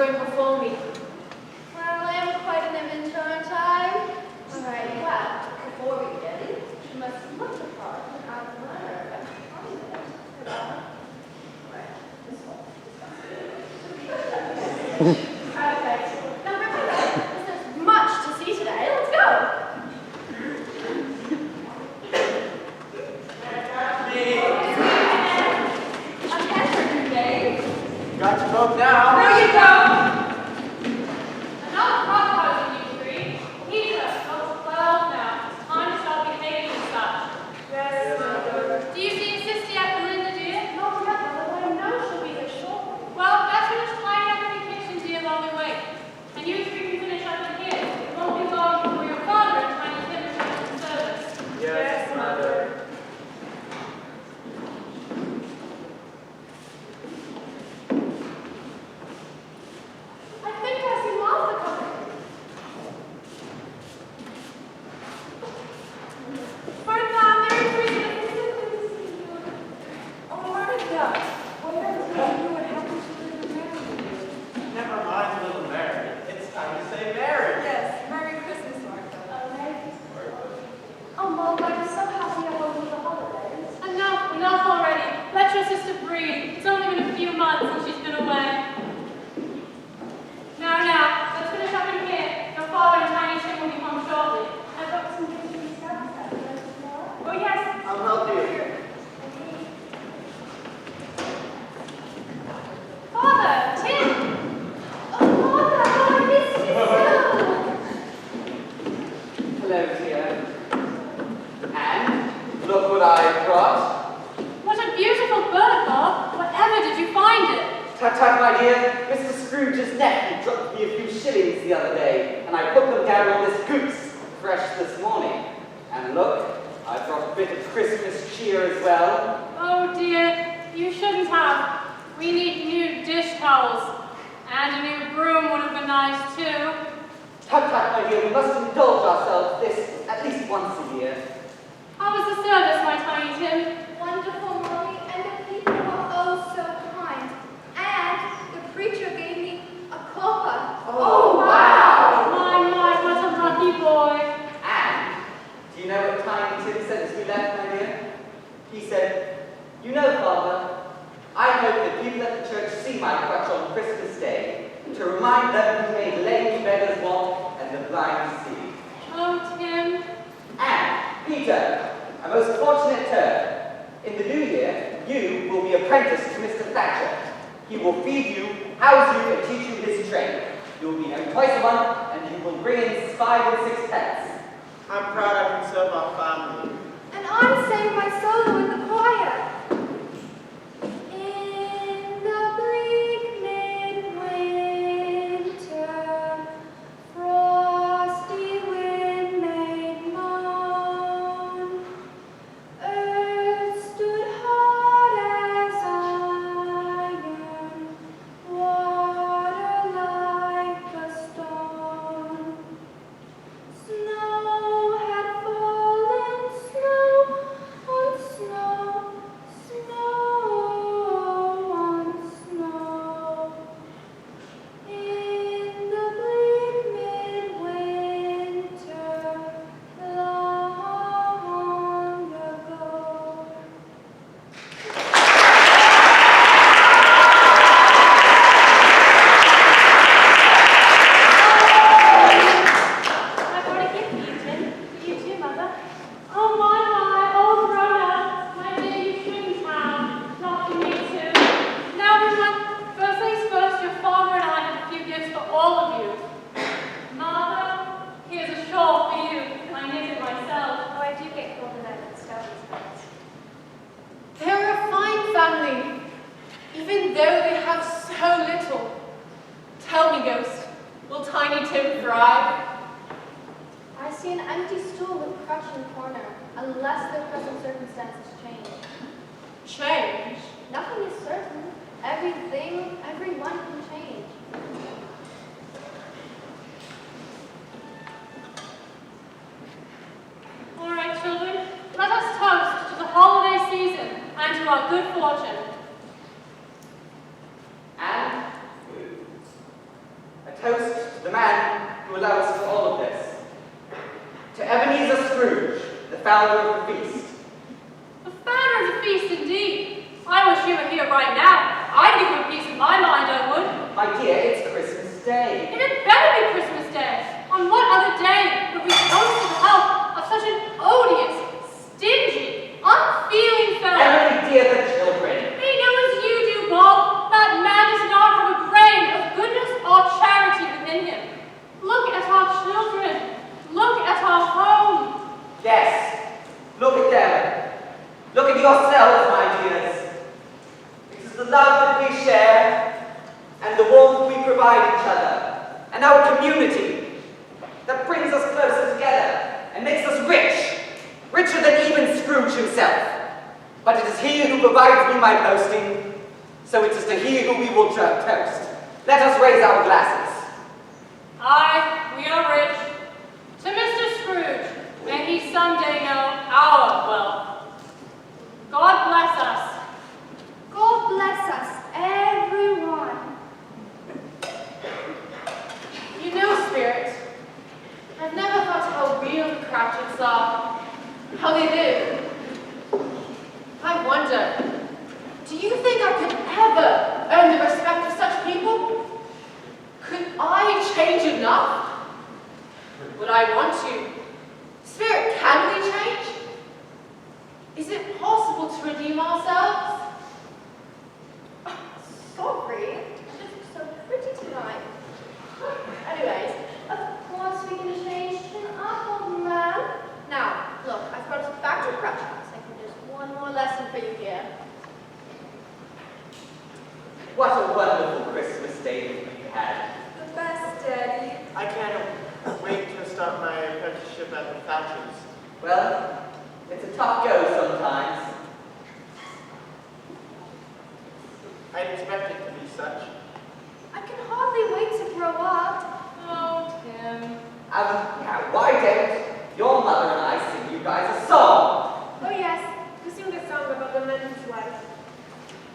going before me. Well, I am quite an adventure, aren't I? Alright, well, before we begin, you must look the part and add the manner and comment. Right, this one. Perfect. Now remember, there's much to see today. Let's go. Got your boat now. There you go. Enough crocodiles in you three. Peter, not 12 now. It's time to start behaving as such. Yes, Mother. Do you see your sister yet, Belinda, dear? Not yet, Mother, but I know she'll be here shortly. Well, let's finish tidying up in the kitchen, dear, while we wait. And you three can finish up in here. It won't be long before your father and Tiny Tim return from service. Yes, Mother. I think I see Martha coming. Martha, Merry Christmas. Oh, Martha, whatever you would happen to live in Mary. Never mind, little Mary. It's time to say Mary. Yes, Merry Christmas, Martha. Oh, Martha, I'm so happy I'm over the holidays. Enough already. Let your sister breathe. It's only been a few months since she's been away. Now, let's finish up in here. Your father and Tiny Tim will be home shortly. I've got some things to discuss. Oh, yes. I'll help you. Father, Tim! Oh, Father, how I missed you so! Hello, dear. And look what I brought. What a beautiful bird, Bob. Whatever did you find it? Tut tut, my dear. Mr. Scrooge's nephew dropped me a few shillings the other day, and I put them down on this goose, fresh this morning. And look, I brought a bit of Christmas cheer as well. Oh dear, you shouldn't have. We need new dish towels. And a new broom would have been nice too. Tut tut, my dear, we must indulge ourselves this at least once a year. How was the service, my Tiny Tim? Wonderful, Mommy, and the people were oh so kind. And the preacher gave me a copa. Oh, wow! My, what a lucky boy. And do you know what Tiny Tim said as we left, my dear? He said, "You know, Father, I hope that people at the church see my crutch on Christmas Day to remind them who made lame beggars walk and the blind see." Oh, Tim. And, Peter, a most fortunate turn. In the new year, you will be apprenticed to Mr. Thatcher. He will feed you, house you, and teach you his trade. You will be home twice a month, and you will bring in 5 and 6 pence. I'm proud I can serve our family. And I sang my solo in the choir. In the bleak midwinter, frosty wind made moan. Earth stood hard as iron, water like a stone. Snow had fallen, snow on snow, snow on snow. In the bleak midwinter, long ago. I brought a gift for you, Tim. For you too, Mother. Oh, my, all grown up. My dear, you shouldn't have. Not for me too. Now, everyone, first things first, your father and I have a few gifts for all of you. Mother, here's a shawl for you. I knit it myself. Oh, I do get cold in that stove's best. They're a fine family, even though they have so little. Tell me, Ghost, will Tiny Tim thrive? I see an empty stool with crutch in the corner, unless their present circumstances change. Change? Nothing is certain. Everything, everyone can change. All right, children, let us toast to the holiday season and to our good fortune. And founder of the feast. The founder of the feast, indeed. I wish you were here right now. I'd give you a piece of my mind, I would. My dear, it's Christmas Day. It had better be Christmas Day. On what other day would we toast to the health of such an odious, stingy, unfeeling fellow? Emily, dear, the children. They know as you do, Bob, that man does not have a grain of goodness or charity within him. Look at our children. Look at our home. Yes, look at them. Look at yourselves, my dears. It is the love that we share and the warmth we provide each other and our community that brings us closer together and makes us rich, richer than even Scrooge himself. But it is he who provides me my posting, so it is to he who we will toast. Let us raise our glasses. Aye, we are rich. To Mr. Scrooge, may he someday know our wealth. God bless us. God bless us, everyone. You know, Spirit, I've never thought how real the Cratchits are, how they live. I wonder, do you think I could ever earn the respect of such people? Could I change enough? Would I want to? Spirit, can we change? Is it possible to redeem ourselves? Sorry, you just look so pretty tonight. Anyways, of course we can change an apple man. Now, look, I've got us back to Cratchits. I can just one more lesson for you here. What a wonderful Christmas day that we had. The best, Daddy. I can't wait to start my apprenticeship at the Cratchits. Well, it's a tough go sometimes. I expect it to be such. I can hardly wait to grow up. Oh, Tim. Now, why don't your mother and I sing you guys a song? Oh yes, we sing the song about the man whose wife.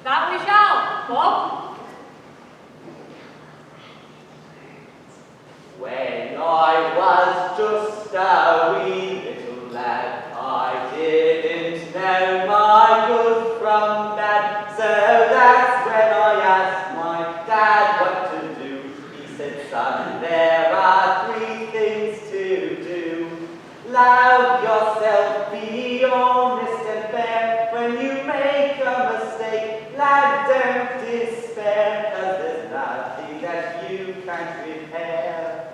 That we shall, Bob. When I was just a wee little lad, I didn't know my good from bad, so that's when I asked my dad what to do. He said, son, there are 3 things to do. Love yourself, be honest and fair. When you make a mistake, lad, don't despair, 'cause there's nothing that you can't repair.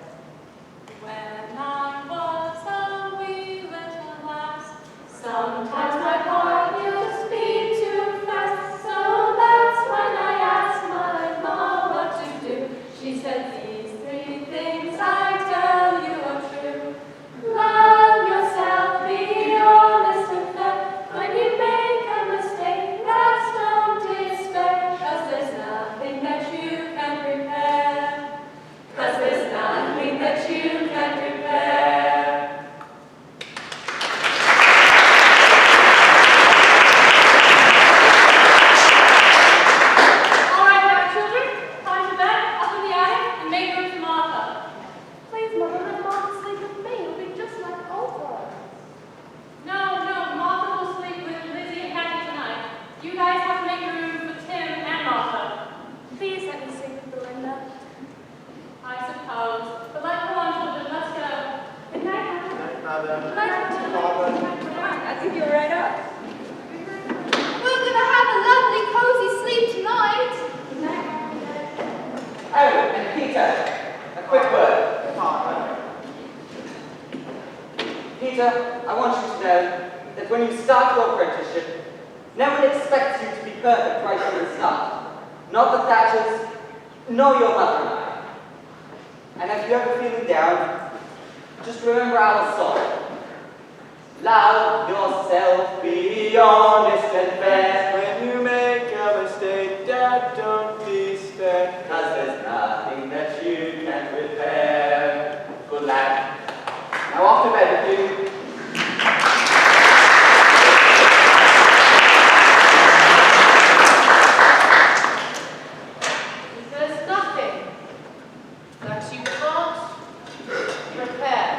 When I was a wee little lass, sometimes my heart used to beat too fast. So that's when I asked my mom what to do. She said, these 3 things I tell you are true. Love yourself, be honest and fair. When you make a mistake, lads, don't despair, 'cause there's nothing that you can repair. 'Cause there's nothing that you can repair. All right, now, children, climb to bed, up in the attic, and make room for Martha. Please, Mother, let Martha sleep with me. It'll be just like old times. No, Martha will sleep with Lizzie and Hattie tonight. You guys have to make room for Tim and Martha. Please let me sleep with Belinda. I suppose. But let's go on, children. Let's go. Good night, Mother. Good night, Mother. Good night, Father. I think you're right up. We're gonna have a lovely, cozy sleep tonight. Good night, Mother. Oh, and Peter, a quick word. Father. Peter, I want you to know that when you start your apprenticeship, no one expects you to be perfect right from the start. Not the Thatchers, nor your mother and I. And if you're ever feeling down, just remember our song. Love yourself, be honest and fair. When you make a mistake, Dad, don't despair. 'Cause there's nothing that you can repair. Good lad. Now off to bed with you. There's nothing that you can't repair.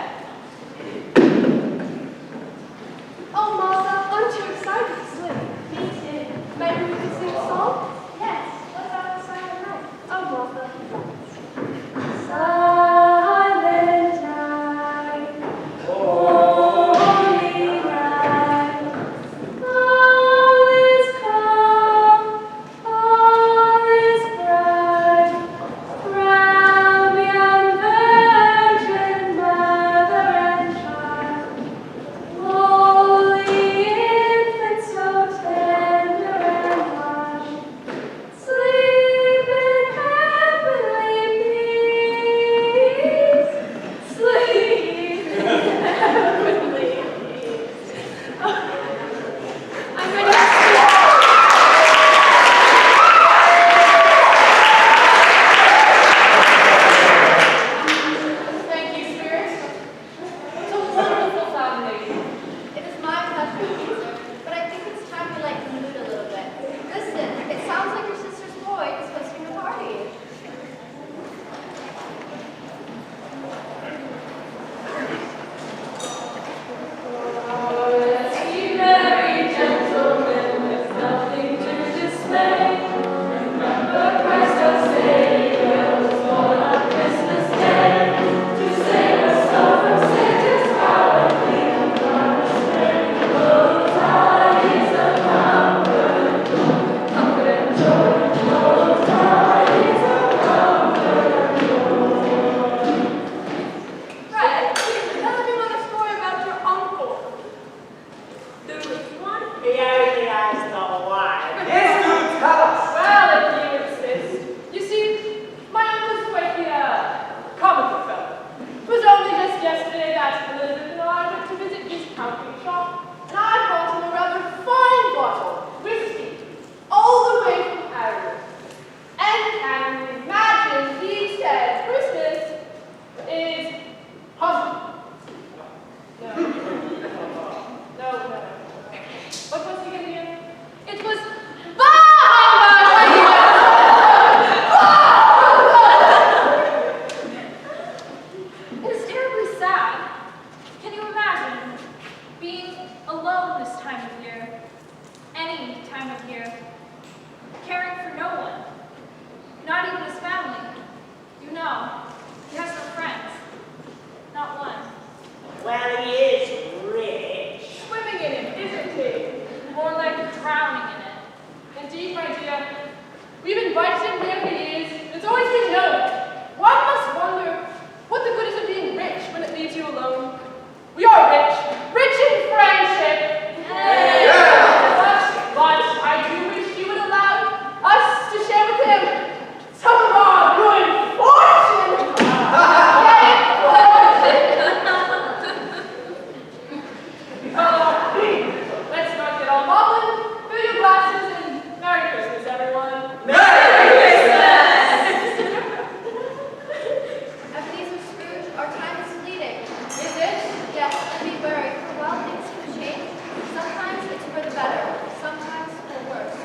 end time of year, caring for no one, not even his family. You know, he has no friends, not one. Well, he is rich. Swimming in it, isn't he? More like drowning in it. Indeed, my dear, we've invited him here for years. It's always been known. One must wonder what the good is of being rich when it leaves you alone. We are rich, rich in friendship. But I do wish you would allow us to share with him some of our good fortune. Let's not get all maudlin. Fill your glasses and Merry Christmas, everyone. Ebenezer Scrooge, our time is fleeting. Is it? Yes, and be wary, for while things can change, sometimes it's for the better, sometimes for the worse.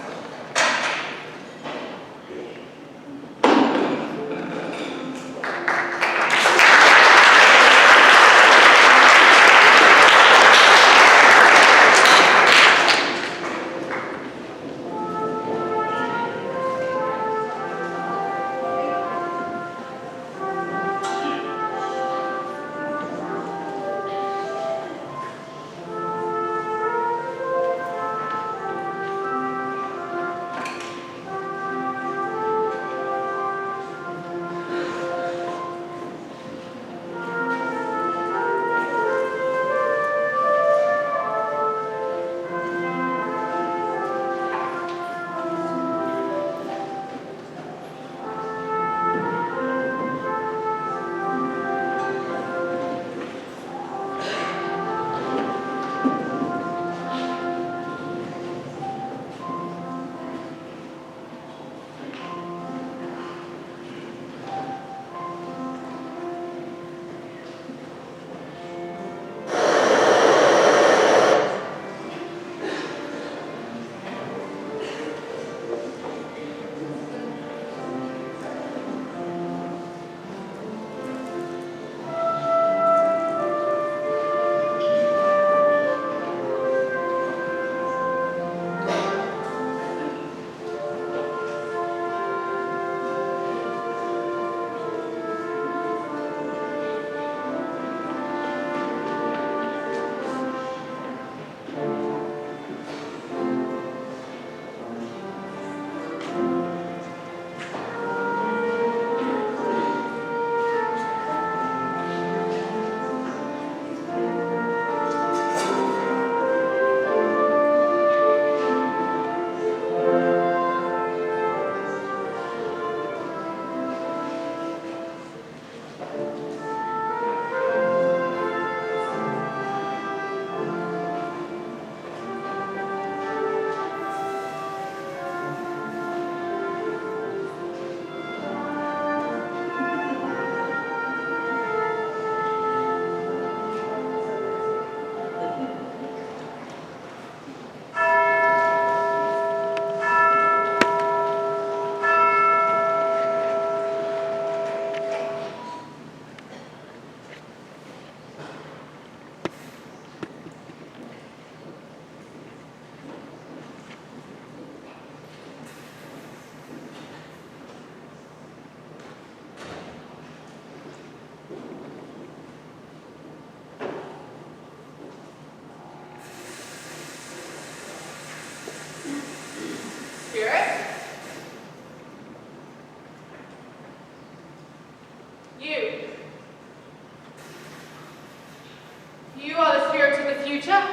You are the spirit of the future.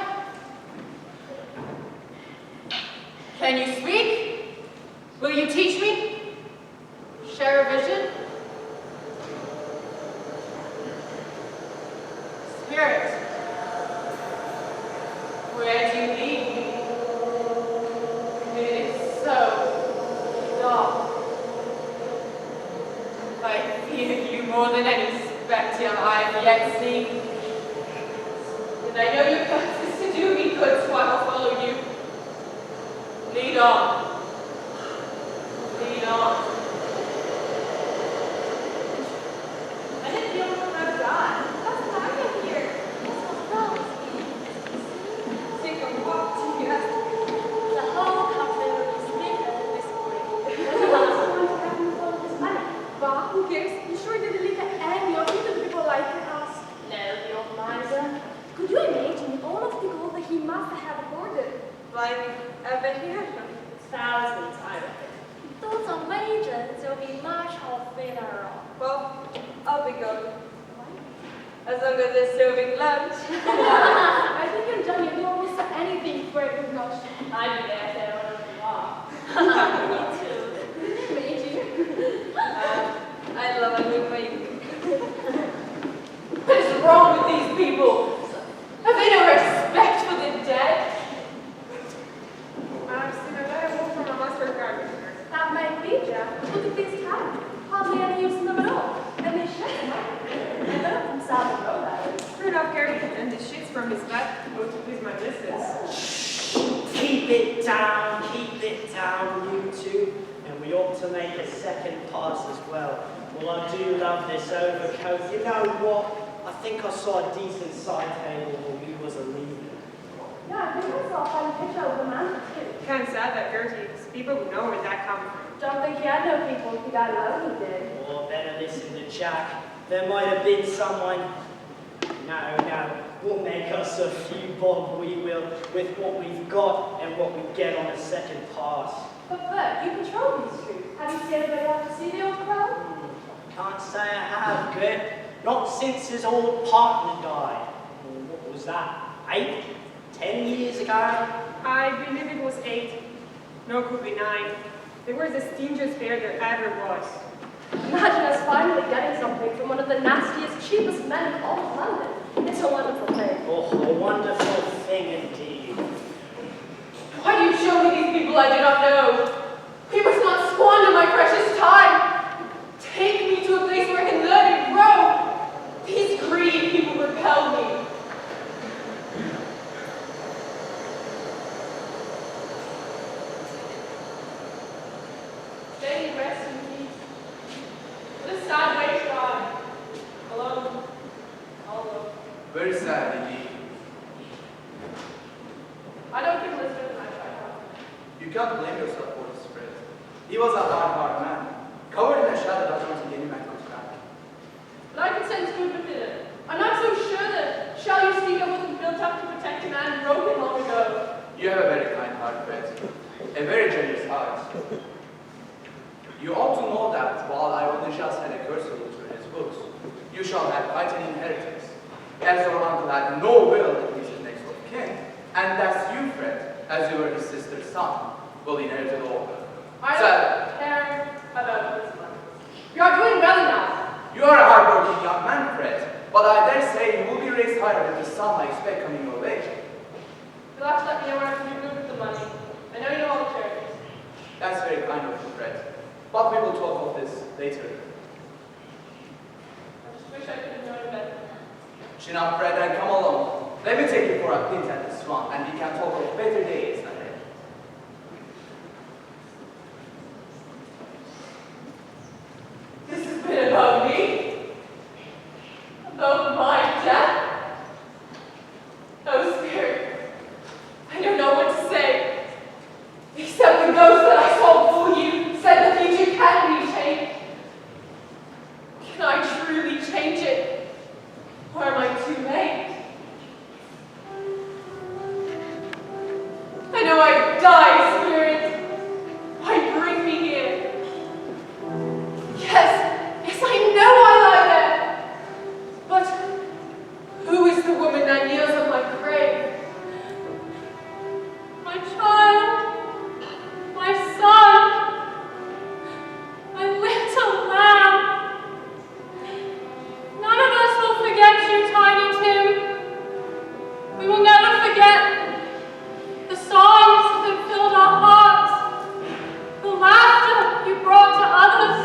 Can you speak? Will you teach me? Share a vision? Spirit, where do you lead me? It is so dark. I fear you more than any spectre I've yet seen. And I know your purpose is to do me good, so I will follow you. Lead on. Lead on. I didn't feel from my God. That's why I'm here. That's what wrong. Take a walk to you. The whole like ever here? Thousands, I reckon. Those are wages, there'll be much of funeral. Well, I'll be going. As long as they're serving lunch. I think I'm done. You don't miss anything for a good lunch. I'd be there if they don't want to. Me too. I love a good wake. What is wrong with these people? Have they no respect for the dead? I've seen a letter home from a master gardener. That might be, Jack. Look at these cabins. Hardly any use in them at all. And they shut them up. And they're from South Road, that is. Turn off Gary and the shits from his back go to please my missus. Keep it down, you two. And we ought to make a second pass as well. Well, I do love this overcoat. You know what? I think I saw a decent side table when we was a leader. Yeah, I think I saw a fine picture of the man, too. Kind of sad that Gertie, people would know where that comes from. Don't think he had no people. He got alone, he did. Or better listen to Jack. There might have been someone. No. We'll make us a few bob, we will, with what we've got and what we get on a second pass. But Bert, you patrol these streets. Have you seen anybody out to see the old crow? Can't say I have, Grit. Not since his old partner died. What was that? 8? 10 years ago? I believe it was 8. No, could be 9. They were the stingiest pair there ever was. Imagine us finally getting something from one of the nastiest, cheapest men in all of London. It's a wonderful thing. Oh, a wonderful thing indeed. Why do you show me these people I do not know? We must not squander my precious time. Take me to a place where I can learn and grow. These greedy people repel me. Stay and rest in peace. What a sad way to die. Alone. All alone. Very sad indeed. I don't think Elizabeth and I tried hard. You can't blame yourself for his spread. He was a hard man. Covered in a shadow that once again man comes back. But I can sense good within it. I'm not so sure that shall you speak of wasn't built up to protect a man broken long ago. You have a very kind heart, Fred. A very generous heart. You ought to know that while I only just had a cursor through his books, you shall have quite an inheritance. As your uncle had no will that he's his next of kin, and that's you, Fred, as you were his sister's son, will inherit it all. I don't care about this money. You are doing well enough. You are a hard-working young man, Fred, but I dare say you will be raised higher with the sum I expect coming your way. You'll have to let me know where I can do good with the money. I know you know all the charities. That's very kind of you, Fred. But we will talk of this later. I just wish I could have known it better. Chin up, Fred, and come along. Let me take you for a pint at the Swan, and we can talk of better days ahead. This has been about me. About my death. Oh, Spirit, I don't know what to say. Except the ghost that I saw before you said the future can be changed. Can I truly change it? Or am I too late? I know I die, Spirit. Why bring me here? Yes, I know I lie there. But who is the woman that kneels on my grave? My child, my son, my little lamb. None of us will forget you, Tiny Tim. We will never forget the songs that filled our hearts, the laughter you brought to others,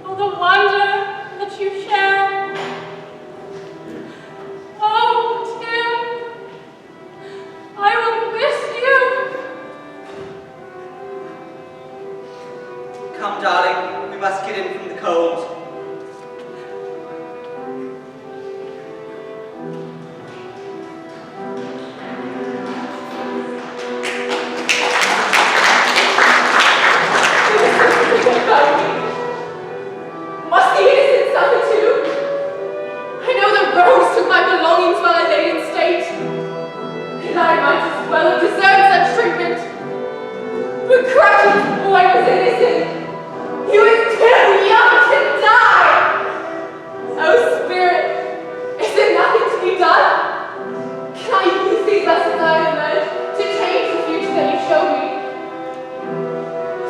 or the wonder that you shared. Oh, Tim, I will miss you. Come, darling, we must get in from the cold. Must the innocent suffer too? I know the rose took my belongings while I lay in state, and I might as well have deserved The Cratchit boy was innocent. He was too young to die. Oh, Spirit, is there nothing to be done? Can I use these lessons I have learned to change the future that you show me?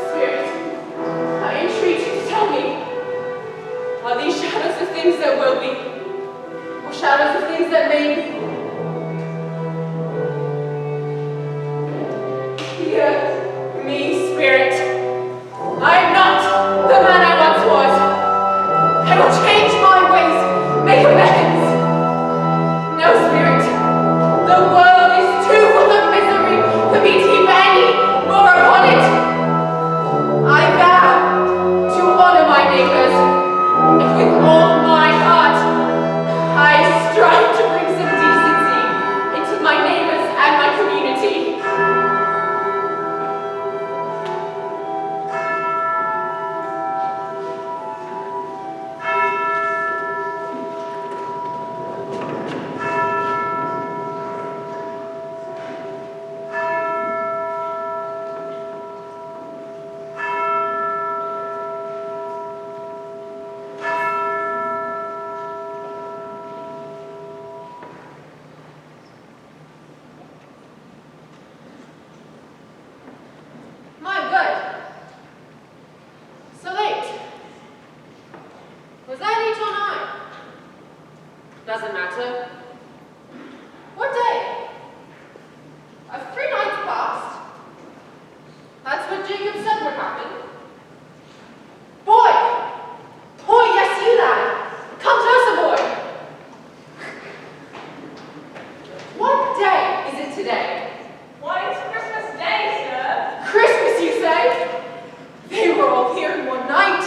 Spirit, I entreat you to tell me, are these shadows of things that will be, or shadows of things that may be? Hear me, Spirit. I am not the man I once was. I will change my ways, make amends. No, Spirit, the world is too full of misery for me to heap any more upon it. I vow to honor my neighbors, and with all my heart, I strive to bring some decency into my neighbors and my community. My good. So late. Was that 8 or 9? Doesn't matter. What day? 3 nights past. That's what Jacob said would happen. Boy! Boy, yes, you lad! Come closer, boy! What day is it today? Why, it's Christmas Day, sir. Christmas, you say? They were all here in one night.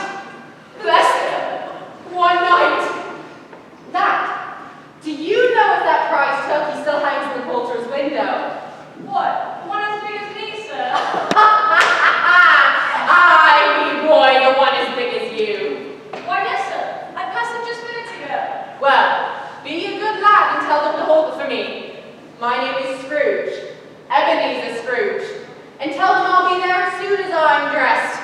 Bless them. One night. That. Do you know if that prize turkey still hangs in the poulterer's window? What? One as big as me, sir. Aye, me boy, the one as big as you. Why, yes, sir. I passed it just minutes ago. Well, be a good lad and tell them to hold it for me. My name is Scrooge. Ebenezer Scrooge. And tell them I'll be there as soon as I'm dressed.